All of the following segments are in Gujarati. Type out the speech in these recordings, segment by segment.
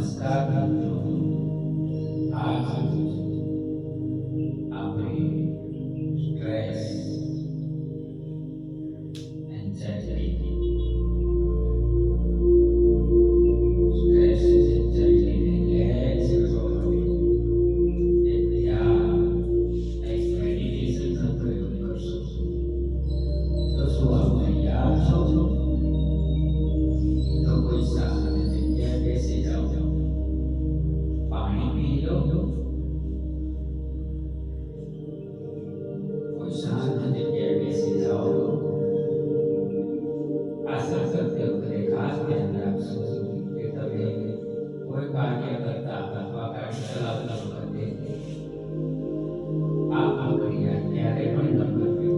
નમસ્કાર મિત્રો. આજ આપણે સ્ટ્રેસ, એન્ઝાઇટી, રિલેક્સ કરવા માટે એક ધ્યાન, એક મેડિટેશનનો પ્રયોગ કરશું. તો શું આપ તૈયાર છો? તો કોઈ શાંત જગ્યાએ બેસી જાઓ, પાણી પી લો, કોઈ શાંત જગ્યાએ બેસી જાઓ. આસન કરતી વખતે ખાસ ધ્યાન રાખશો કે તમે કોઈ કાર્ય કરતા અથવા ગાડી ચલાવતા વખતે આ પ્રક્રિયા ક્યારે પણ ન કરવી.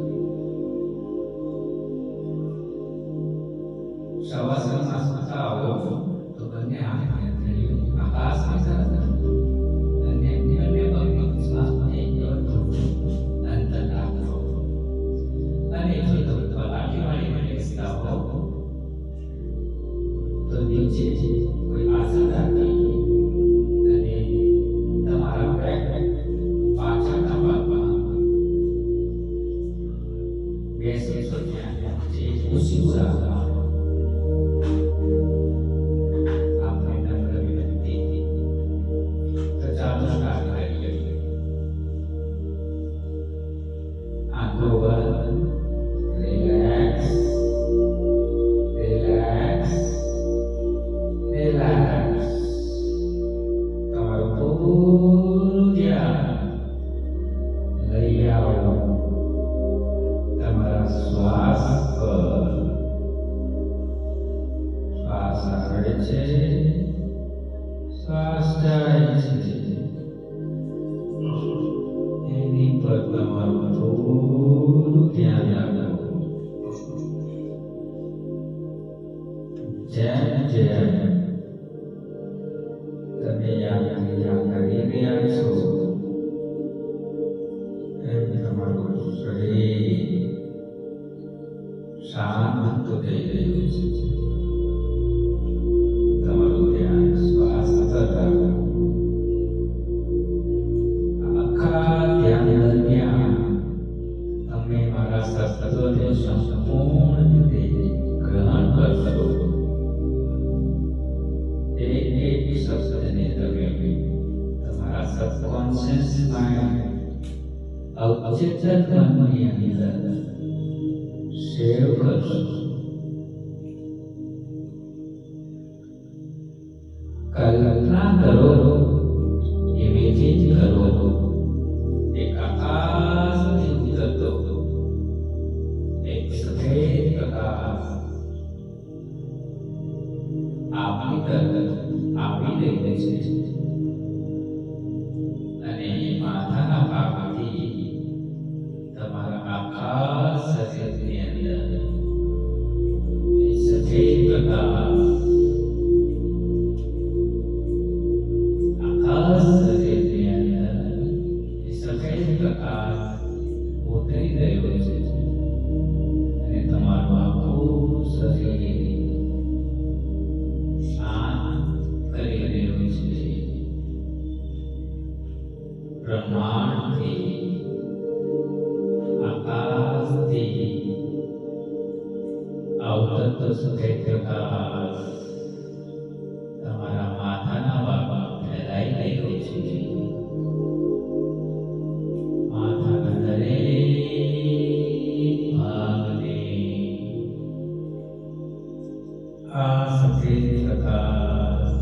શવાસનમાં સૂતા હો તો બંને હાથને હથેળીઓ આકાશની તરફ અને બંને પગનો શ્વાસનો એકદમ અંતર રાખો. અને જો તમે પલાઠી વાળીને બેસતા હો તો નીચે કોઈ આસન રાખી અને તમારા પેટ પાછળના ભાગમાં બેસે તો ત્યાં જે ખુશી રાખવા. આંખો બંધ, રિલેક્સ, રિલેક્સ, રિલેક્સ. તમારું પૂરું ધ્યાન લઈ આવો તમારા શ્વાસ પર. શ્વાસ આવે છે, શ્વાસ જાય છે, એની પર તમારું થોડું ધ્યાન રાખો. જેમ જેમ તમે યાદ કરી રહ્યા છો એમ તમારું શરીર શાંત થઈ રહ્યું છે. તમારું ધ્યાન શ્વાસ પર રાખો. આખા ધ્યાન દરમિયાન તમે મારા શબ્દોને સંપૂર્ણ રીતે ગ્રહણ કરશો. એક શબ્દને તમે તમારા સબકોન્શિયસ માઇન્ડ, અવચેતન મનની અંદર સેવ કરશો. કલ્પના કરો, ઇમેજિન કરો, એક આકાશથી ઉતરતો એક સફેદ પ્રકાશ આપની તરફ આવી રહ્યો છે અને માથાના ભાગથી તમારા આખા શરીરની અંદર એ સફેદ પ્રકાશ આખા શરીરની અંદર એ સફેદ પ્રકાશ ઉતરી રહ્યો છે અને તમારું આખું શરીર શાંત કરી રહ્યું છે. બ્રહ્માંડથી, આકાશથી આવતો સફેદ પ્રકાશ તમારા માથાના ભાગમાં ફેલાઈ રહ્યો છે. માથાના દરેક ભાગને આ સફેદ પ્રકાશ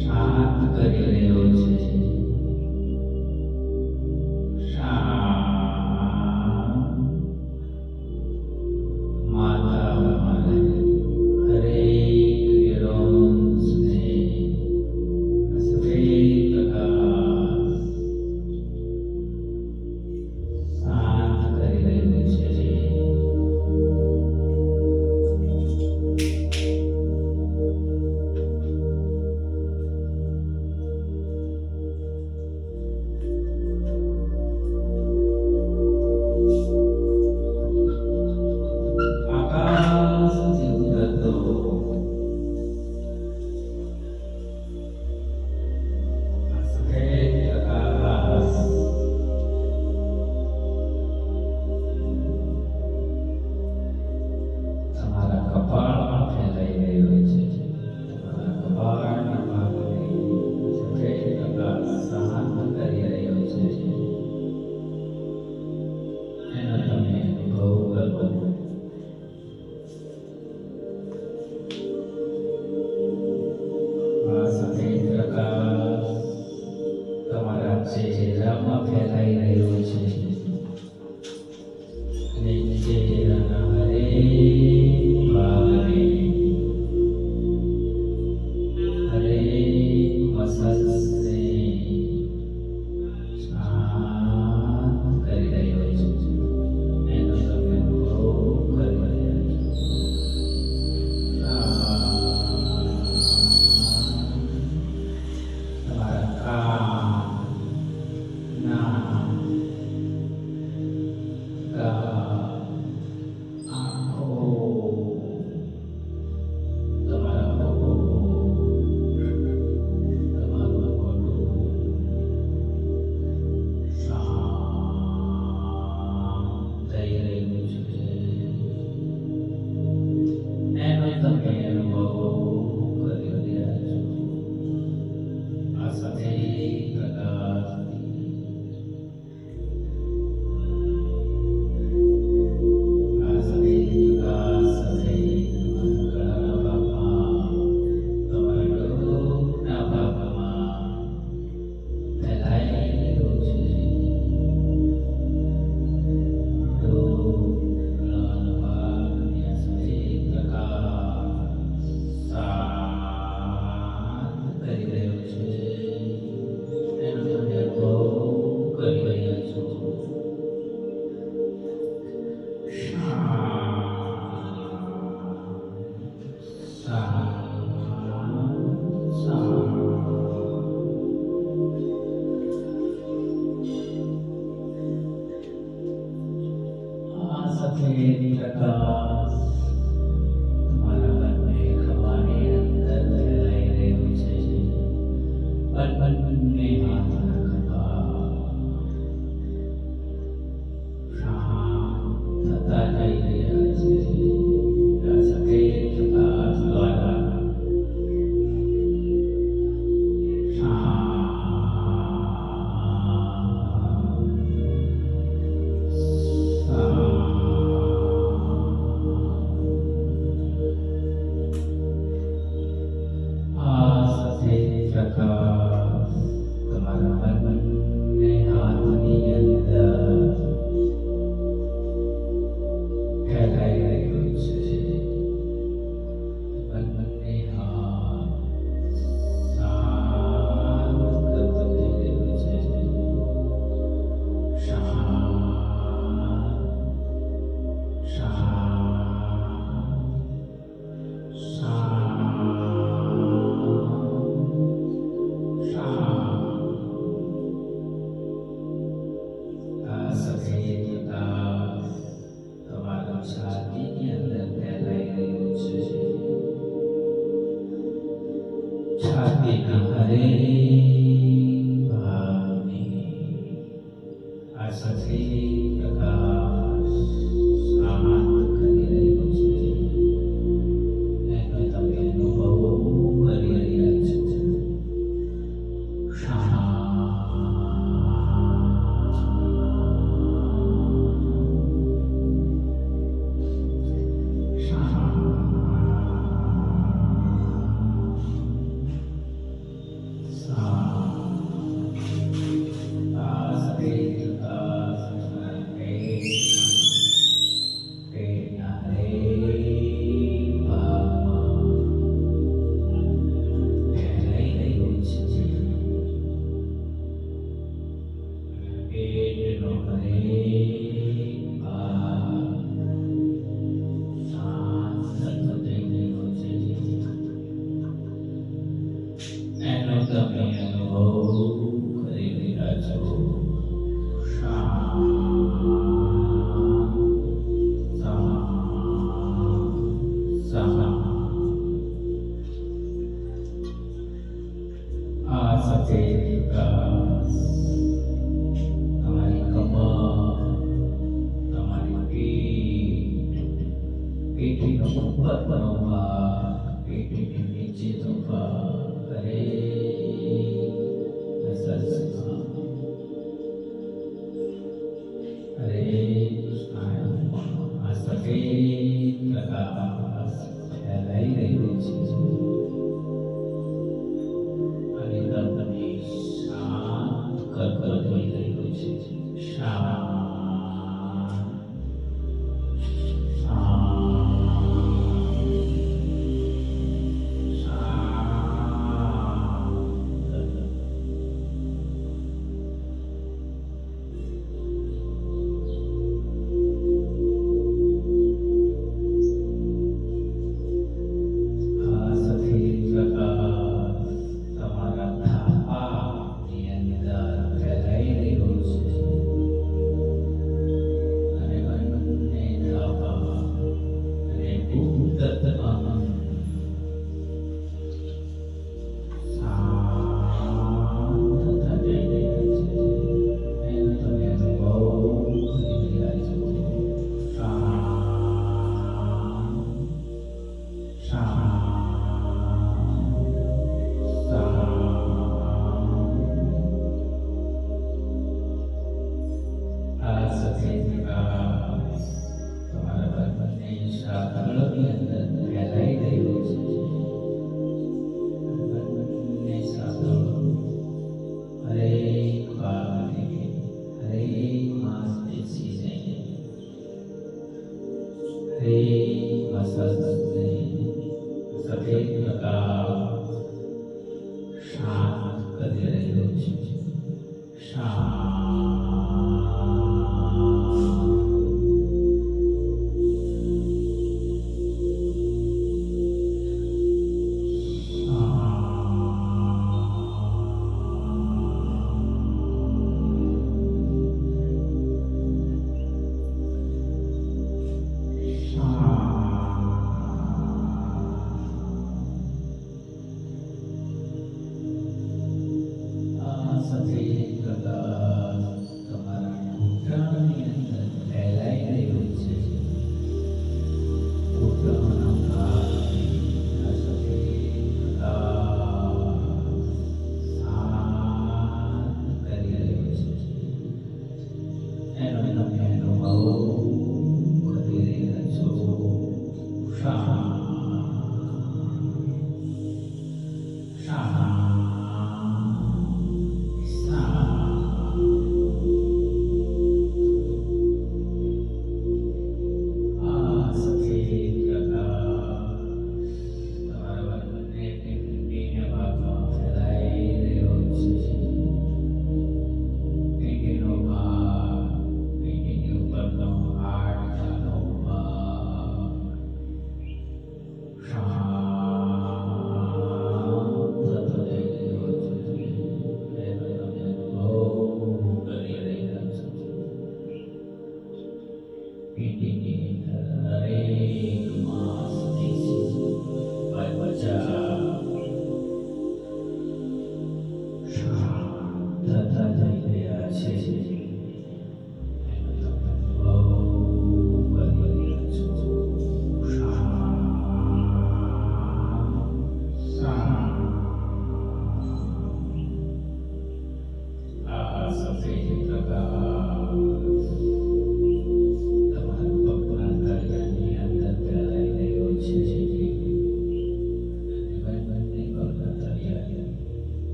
શાંત કરી રહ્યો છે. શાંત. માથામાં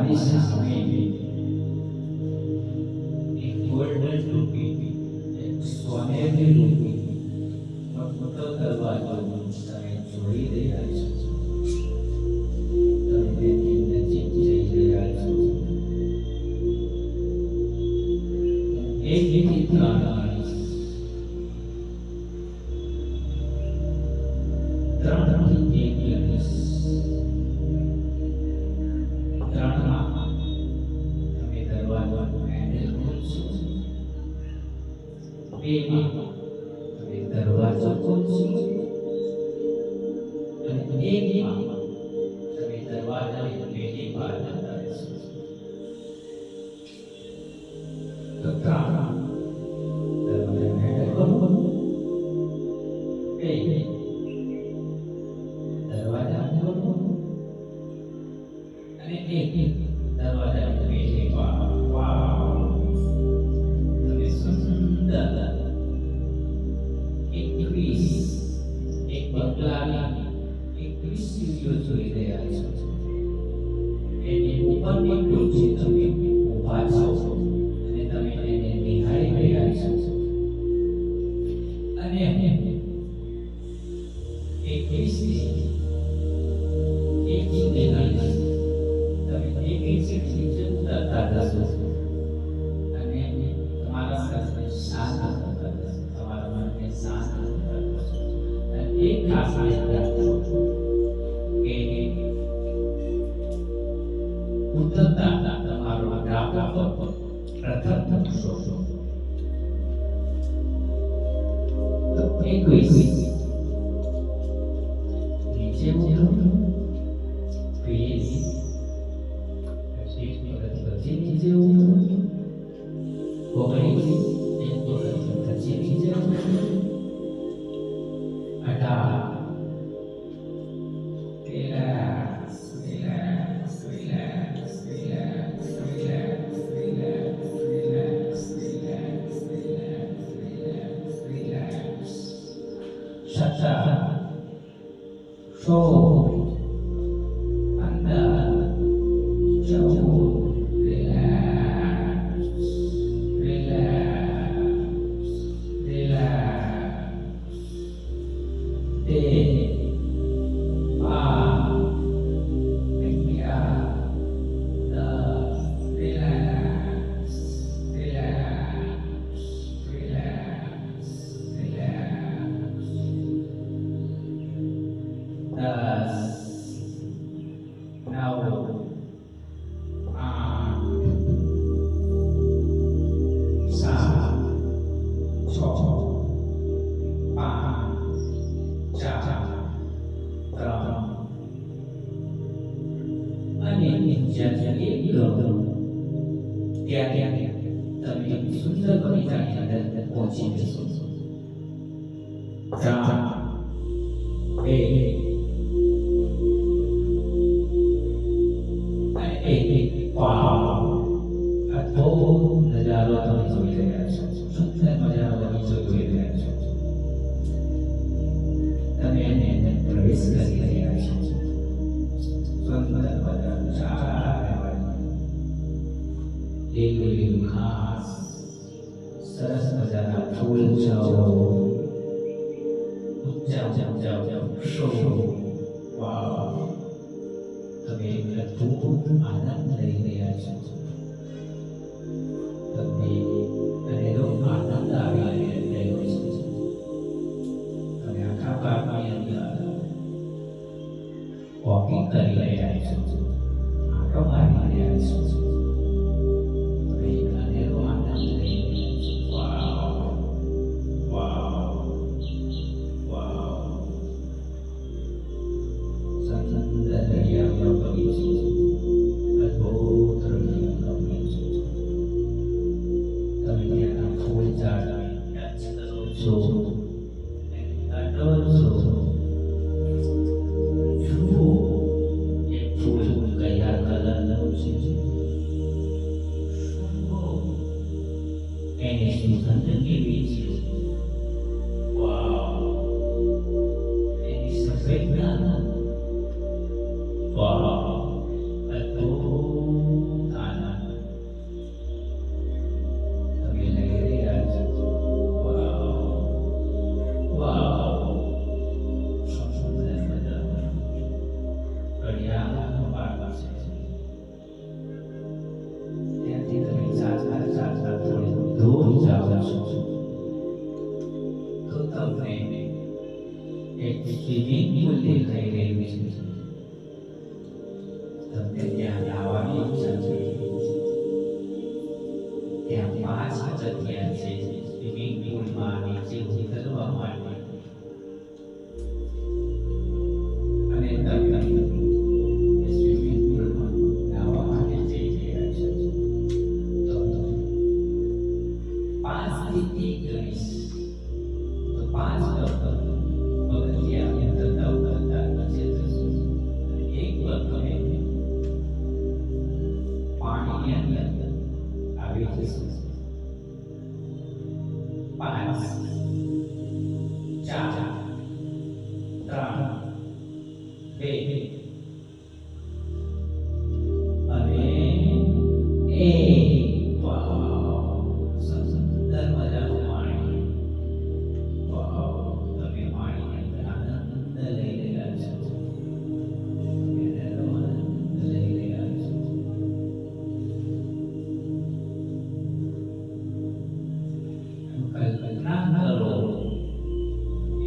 તમારી સામે એક ગોલ્ડન રૂપી, એક સોનેરી રૂપી મોટો દરવાજો તમે જોઈ રહ્યા છો. તમે તેની નજીક જઈ રહ્યા છો. એક ત્રણથી એક ગણીશ. ત્રણમાં તમે દરવાજાનું હેન્ડલ ખોલશો. બેમાં તમે દરવાજો ખોલશો. અને એકમાં તમે દરવાજાની પેલી બહાર જતા રહેશો. તો ત્રણ દરવાજાનું હેન્ડલ ખોલો. બે દરવાજા ખોલો. અને એક દરવાજાની પેલી બહાર. વાવ, તમે સુંદર 21 એક બંગલાની 21 સીડીઓ જોઈ રહ્યા છો. એની ઉપરની ટોચે તમે ઊભા છો અને તમે એને નિહાળી રહ્યા છો. અને 21 થી 1 સુધી ગણીશ. તમે 1 સુધી ઉતરતા જશો અને તમારા સાથે શાંત કરતા જશો. તમારા મનને શાંત કરતા જશો. અને એક ખાસ યાદ રાખજો કે ઉતરતા તમારો ડાબો પગ પ્રથમ મૂકશો. તો 21 નીચે મૂકો. 20 એક વખત પછી નીચે મૂકો. 19 એક વખત પછી નીચે મૂકો. 18 તમે સુંદર બગીચાની અંદર પહોંચી જશો. 3 2 1 વાવ, અદ્ભુત નજારો તમે જોઈ રહ્યા છો. સુંદર મજાનો બગીચો જોઈ રહ્યા છો. તમે એની અંદર પ્રવેશ કરી રહ્યા છો. સુંદર મજાનું લીલું ઘાસ, સરસ મજાના ફૂલ છાઓ, ઊંચા વૃક્ષો. વાવ, તમે અદ્ભુત આનંદ લઈ રહ્યા છો. તમને અનેરો આનંદ આવી રહ્યો છે. તમે આખા પાકની અંદર વોકિંગ કરી રહ્યા છો. આંટો મારી રહ્યા છો. Wow, તમને એક સ્વિમિંગ પુલ દેખાઈ રહ્યું છે. તમને ત્યાં લાવવાની ઈચ્છા છે. ત્યાં 5 જગ્યા છે સ્વિમિંગ પુલમાં નીચે ઉતરવા માટે. અને તમે સ્વિમિંગ પુલમાં નાહવા માટે જઈ રહ્યા છો. તો 5 થી 1 ગણીશ તો 5 પગથિયા ઉતરતા ઉતરતા નીચે જશો. એક પર તમે પાણીની અંદર આવી જશો. 5 4 3 2 અને 1. વાવ, સુંદર મજાનું પાણી. વાવ, તમે પાણીની અંદર આનંદ લઈ રહ્યા છો. એનો આનંદ લઈ રહ્યા છો. કલ્પના કરો,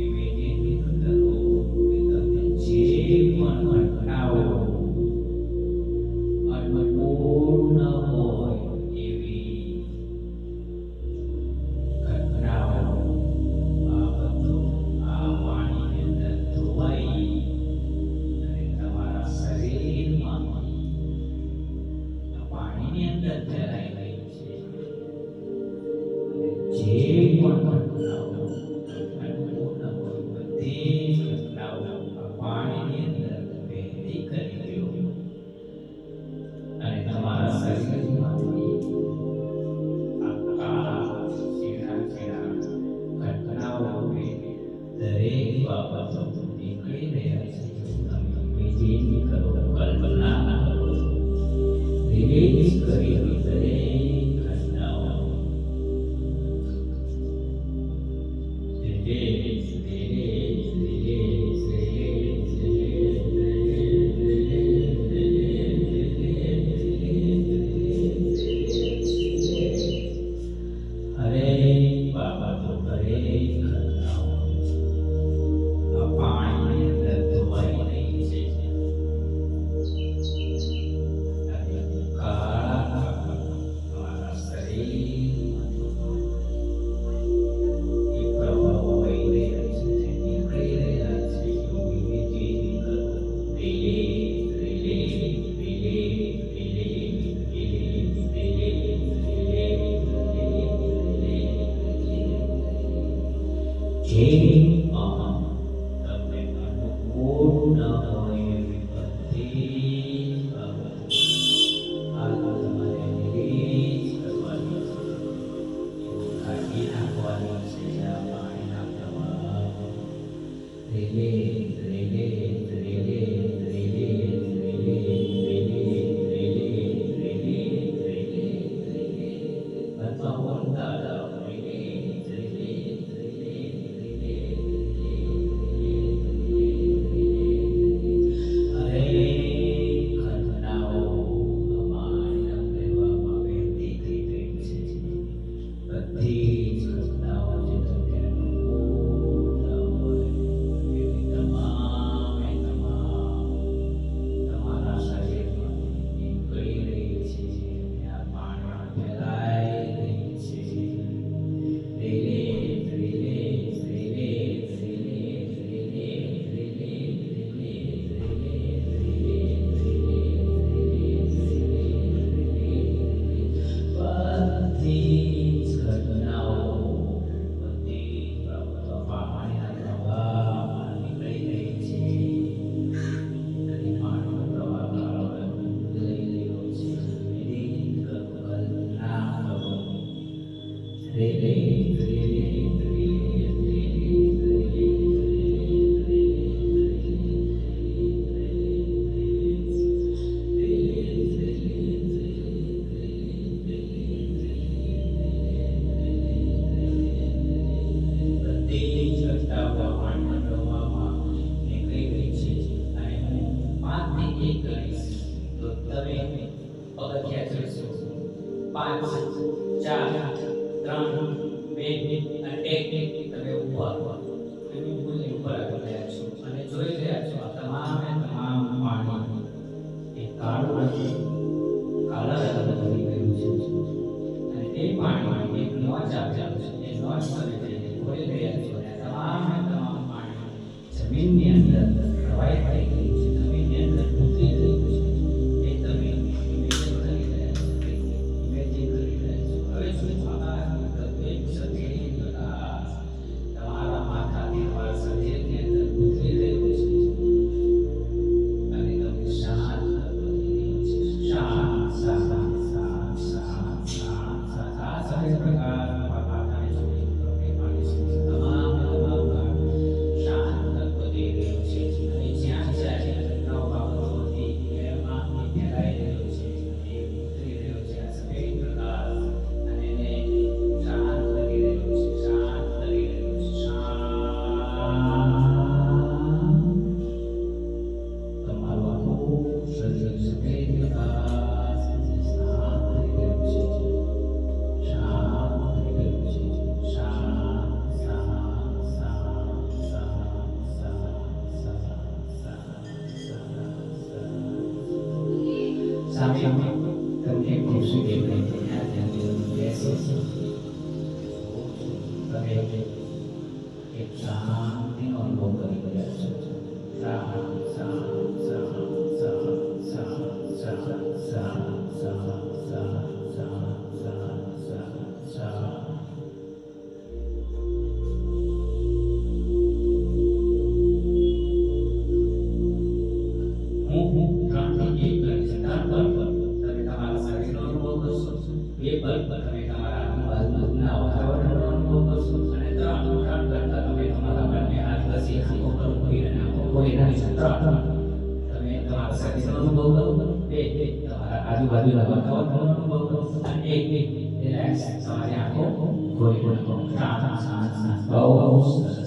ઇમેજિન કરો કે તમે જે પણ ઘટનાઓ અન્નપૂર્ણ હોય એવી ઘટનાઓ, બાબતો આ પાણીની અંદર ધોવાઈ અને તમારા શરીરમાં આ પાણીની અંદર ફેલાઈ ગઈ છે. જે પણ ઘટનાઓ અન્નપૂર્ણ હોય બધી જ ઘટનાઓ આ પાણીની અંદર વહેતી કરી દો અને તમારા શરીરમાંથી આખા ઝીણા ઘટનાઓ દરેક બાબતો નીકળી રહ્યા છે. તમે ઇમેજિન કરો, કલ્પના કરો, રિલીઝ કરી દરેક ઘટનાઓ. તમને અનુકૂળ ન હોય એવી બધી બાબતો આ તમારે રિલીઝ કરવાની છે. કાઢી નાખવાની છે આ પાણીના પ્રવાહ. Release, release, release, release, release, release, release, release, release, release. અથવા બોલતા જાઓ, રિલીઝ, રિલીઝ, રિલીઝ. પાંચ ચાર ત્રણ બે અને એક તમે ઉભા એક શાંતિનો અનુભવ કરી રહ્યા છો. હું 3 થી 1 કરી શકતા તમે તમારા શરીરનો અનુભવ કરશો. 2 પર તમે તમારા આજુબાજુના વાતાવરણનો અનુભવ કરશો. અને 3 કરતા તમે તમારા બંને આદિવાસી આંખો પર કોઈ એના તમે તમારા શરીરનો અનુભવ કરો. 2 તમારા આજુબાજુના વાતાવરણનો અનુભવ કરો. અને 1 રિલેક્સ તમારી આંખો ખોલી નાખો. બહુ સરસ.